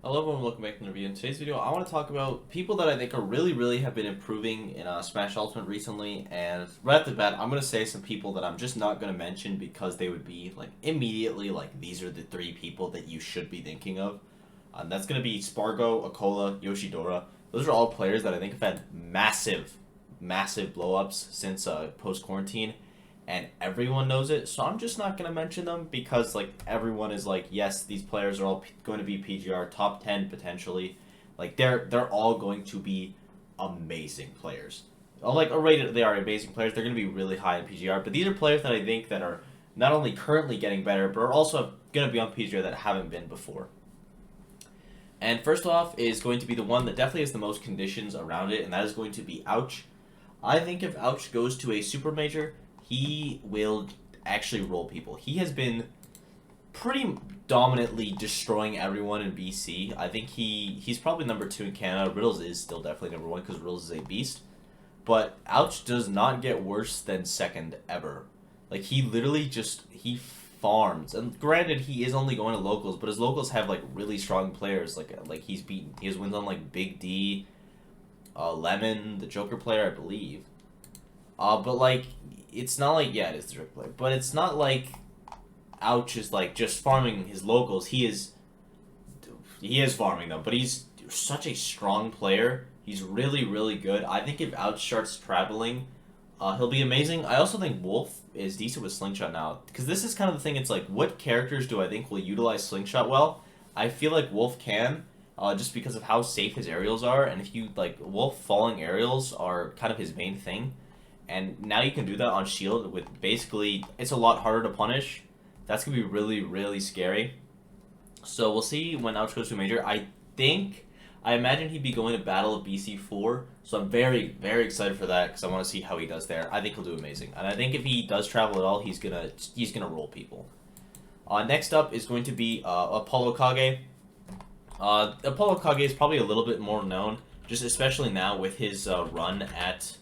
Hello everyone, welcome back to the review. In today's video, I want to talk about people that I think are really have been improving in Smash Ultimate recently, and right off the bat, I'm going to say some people that I'm just not going to mention because they would be, immediately, these are the three people that you should be thinking of. That's going to be Spargo, Akola, Yoshidora. Those are all players that I think have had massive blow-ups since post-quarantine, and everyone knows it, so I'm just not going to mention them because, everyone is yes, these players are all going to be PGR, top 10 potentially. They're all going to be amazing players. Already they are amazing players, they're going to be really high in PGR, but these are players that I think that are not only currently getting better, but are also going to be on PGR that haven't been before. And first off is going to be the one that definitely has the most conditions around it, and that is going to be Ouch. I think if Ouch goes to a Super Major, he will actually roll people. He has been pretty dominantly destroying everyone in BC. I think he's probably number 2 in Canada. Riddles is still definitely number 1 because Riddles is a beast. But Ouch does not get worse than second ever. He literally he farms. And granted, he is only going to locals, but his locals have really strong players. He has wins on Big D, Lemon, the Joker player, I believe. But it's not it is the Joker player, but it's not Ouch is just farming his locals. He is farming them, but he's such a strong player. He's really good. I think if Ouch starts traveling, he'll be amazing. I also think Wolf is decent with Slingshot now, because this is kind of the thing. It's what characters do I think will utilize Slingshot well? I feel like Wolf can, just because of how safe his aerials are, and if you Wolf falling aerials are kind of his main thing. And now you can do that on shield with basically, it's a lot harder to punish. That's going to be really scary. So we'll see when Ouch goes to a major. I imagine he'd be going to Battle of BC4. So I'm very excited for that because I want to see how he does there. I think he'll do amazing. And I think if he does travel at all, he's gonna roll people. Next up is going to be Apollo Kage. Apollo Kage is probably a little bit more known, just especially now with his run at,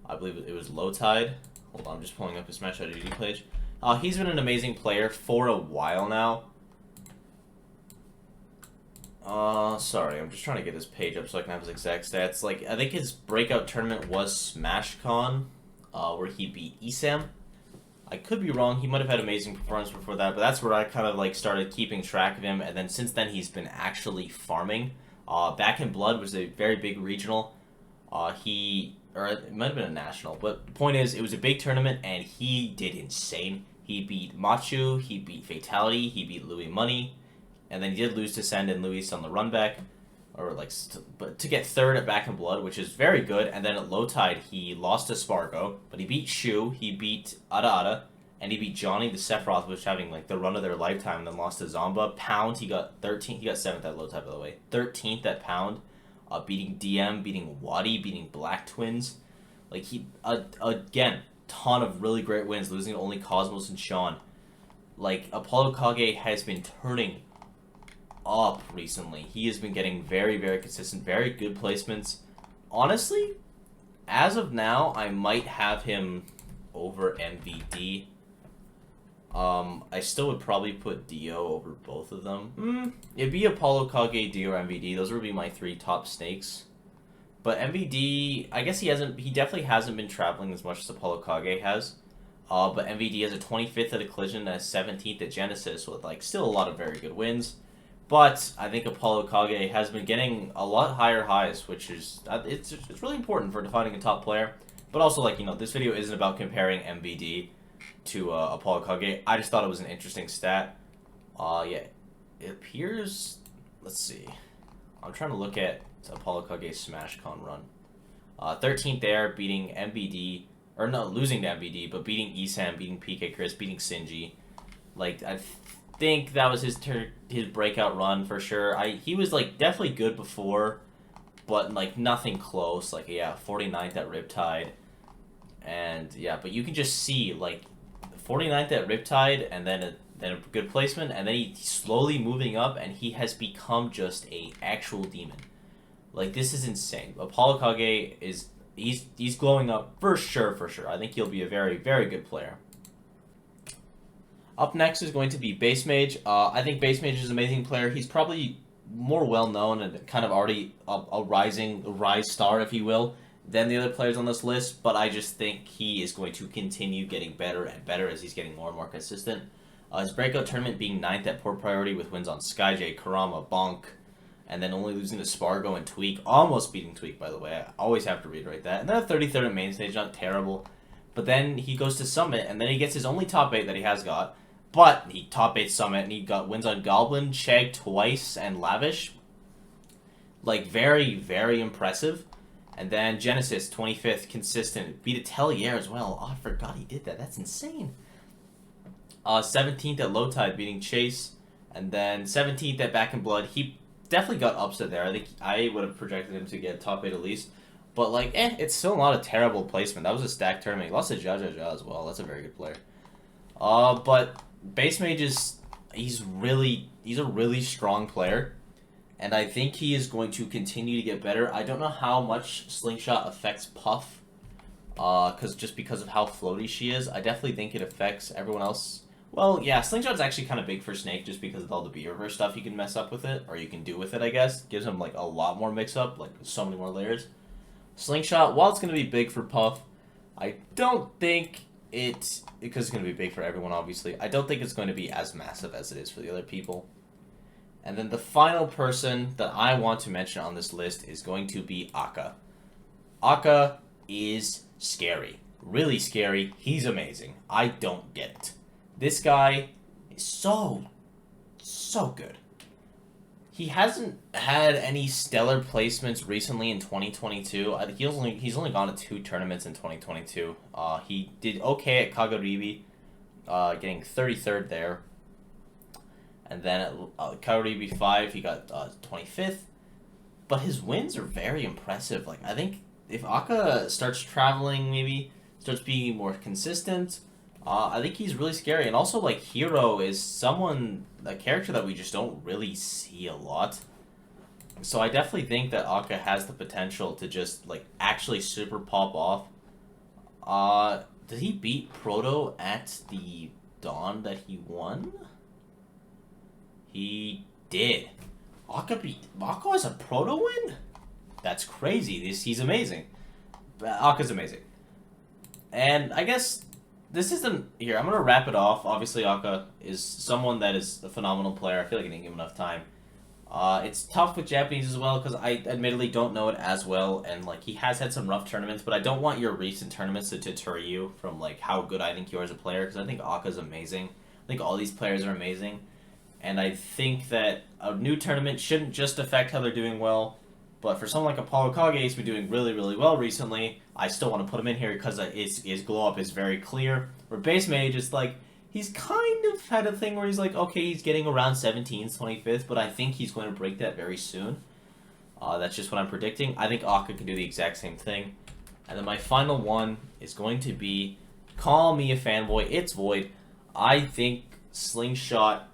I believe it was Low Tide. Hold on, I'm just pulling up his Smash ID page. He's been an amazing player for a while now. Sorry, I'm just trying to get his page up so I can have his exact stats. I think his breakout tournament was SmashCon, where he beat Esam. I could be wrong, he might have had amazing performance before that, but that's where I kind of started keeping track of him, and then since then he's been actually farming. Back in Blood was a very big regional. Or it might have been a national, but the point is, it was a big tournament, and he did insane. He beat Machu, he beat Fatality, he beat Louis Money, and then he did lose to Send and Luis on the run back, but to get third at Back in Blood, which is very good, and then at Low Tide, he lost to Spargo, but he beat Shu, he beat Ada, and he beat Johnny the Sephiroth, which having the run of their lifetime, and then lost to Zomba. Pound, he got 13th, he got 7th at Low Tide, by the way, 13th at Pound. Beating DM, beating Wadi, beating Black Twins. Again, ton of really great wins, losing to only Cosmos and Sean. Apollo Kage has been turning up recently. He has been getting very consistent, very good placements. Honestly, as of now, I might have him over MVD. I still would probably put Dio over both of them. It'd be Apollo, Kage, Dio, or MVD. Those would be my 3 top snakes. But MVD, I guess he definitely hasn't been traveling as much as Apollo Kage has. But MVD has a 25th at a Collision and a 17th at Genesis with still a lot of very good wins. But I think Apollo Kage has been getting a lot higher highs, which is, it's really important for defining a top player. But also, this video isn't about comparing MVD to Apollo Kage. I just thought it was an interesting stat. Yeah, it appears, let's see, I'm trying to look at Apollo Kage's SmashCon run. 13th there, beating MVD, or no, losing to MVD, but beating Esam, beating PK Chris, beating Sinji. I think that was his breakout run for sure. He was definitely good before, but nothing close. Yeah, 49th at Riptide. And yeah, but you can just see 49th at Riptide, and then a good placement, and then he's slowly moving up, and he has become just a actual demon. This is insane. Apollo Kage he's glowing up for sure. I think he'll be a very good player. Up next is going to be Base Mage. I think Base Mage is an amazing player. He's probably more well-known and kind of already a rise star, if you will, than the other players on this list, but I just think he is going to continue getting better and better as he's getting more and more consistent. His breakout tournament being 9th at Port Priority with wins on Kage, Karama, Bonk, and then only losing to Spargo and Tweak, almost beating Tweak, by the way. I always have to reiterate that. And then a 33rd at Main Stage, not terrible. But then he goes to Summit, and then he gets his only top 8 that he has got. But he top 8 Summit, and he got wins on Goblin, Chegg twice, and Lavish. Like, very, very impressive. And then Genesis, 25th, consistent. Beat a Tellier as well. Oh, I forgot he did that. That's insane. 17th at Low Tide, beating Chase. And then 17th at Back in Blood. He definitely got upset there. I think I would have projected him to get top 8 at least. But, like, it's still not a terrible placement. That was a stacked tournament. He lost to Jaja as well. That's a very good player. But Base Mage he's a really strong player. And I think he is going to continue to get better. I don't know how much Slingshot affects Puff. Just because of how floaty she is. I definitely think it affects everyone else. Well, yeah, Slingshot's actually kind of big for Snake just because of all the B-reverse stuff you can mess up with it. Or you can do with it, I guess. Gives him, like, a lot more mix-up. Like, so many more layers. Slingshot, while it's going to be big for Puff, I don't think because it's going to be big for everyone, obviously. I don't think it's going to be as massive as it is for the other people. And then the final person that I want to mention on this list is going to be Akka. Akka is scary. Really scary. He's amazing. I don't get it. This guy is so good. He hasn't had any stellar placements recently in 2022. I think he's only gone to 2 tournaments in 2022. He did okay at Kagaribi, getting 33rd there. And then at Kagaribi 5, he got 25th. But his wins are very impressive. Like, I think if Akka starts traveling, maybe starts being more consistent, I think he's really scary. And also, like, Hero is a character that we just don't really see a lot. So I definitely think that Akka has the potential to just, like, actually super pop off. Did he beat Proto at the Dawn that he won? He did. Akka has a Proto win? That's crazy. He's amazing. Akka's amazing. And I guess this isn't... Here, I'm going to wrap it off. Obviously, Akka is someone that is a phenomenal player. I feel like I didn't give him enough time. It's tough with Japanese as well, because I admittedly don't know it as well, and, like, he has had some rough tournaments, but I don't want your recent tournaments to deter you from, like, how good I think you are as a player, because I think Akka's amazing. I think all these players are amazing, and I think that a new tournament shouldn't just affect how they're doing well, but for someone like Apollo Kage, who's been doing really, really well recently, I still want to put him in here because his glow-up is very clear. Where Base Mage is like, he's kind of had a thing where he's like, okay, he's getting around 17th, 25th, but I think he's going to break that very soon. That's just what I'm predicting. I think Akka can do the exact same thing. And then my final one is going to be, call me a fanboy, it's Void. I think Slingshot,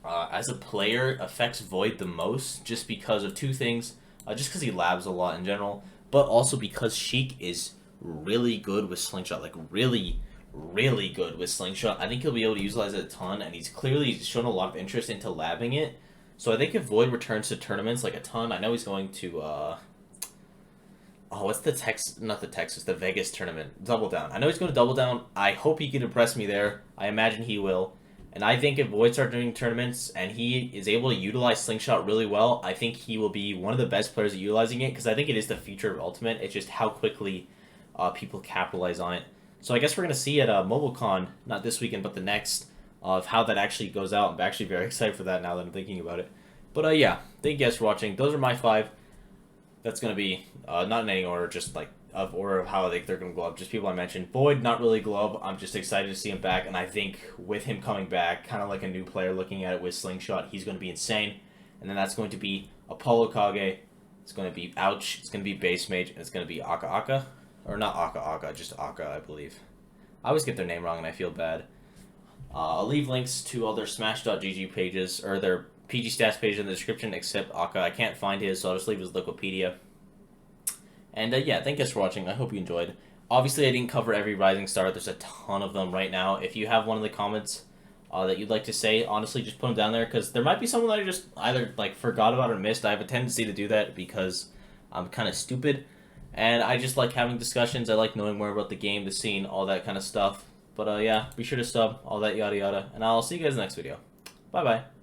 as a player, affects Void the most just because of 2 things. Just because he labs a lot in general, but also because Sheik is really good with Slingshot, like really good with Slingshot. I think he'll be able to utilize it a ton, and he's clearly shown a lot of interest into labbing it. So I think if Void returns to tournaments like a ton, I know he's going to, what's the the Vegas tournament, Double Down. I know he's going to Double Down. I hope he can impress me there. I imagine he will. And I think if Void starts doing tournaments and he is able to utilize Slingshot really well, I think he will be one of the best players at utilizing it, because I think it is the future of Ultimate. It's just how quickly people capitalize on it. So I guess we're going to see at MobileCon, not this weekend, but the next, of how that actually goes out. I'm actually very excited for that now that I'm thinking about it. But yeah, thank you guys for watching. Those are my 5. That's going to be, not in any order, just like of order of how I think they're going to glow up. Just people I mentioned. Void, not really glow up. I'm just excited to see him back. And I think with him coming back, kind of like a new player looking at it with Slingshot, he's going to be insane. And then that's going to be Apollo Kage. It's going to be Ouch. It's going to be Base Mage. And it's going to be Akka. Or not Akka, just Akka, I believe. I always get their name wrong and I feel bad. I'll leave links to all their Smash.gg pages, or their pgstats page in the description, except Akka. I can't find his, so I'll just leave his Wikipedia. And yeah, thank you guys for watching. I hope you enjoyed. Obviously, I didn't cover every Rising Star. There's a ton of them right now. If you have one in the comments, that you'd like to say, honestly, just put them down there, because there might be someone that I just either like forgot about or missed. I have a tendency to do that because I'm kind of stupid, and I just like having discussions. I like knowing more about the game, the scene, all that kind of stuff. But yeah, be sure to sub, all that yada yada, and I'll see you guys in the next video. Bye bye.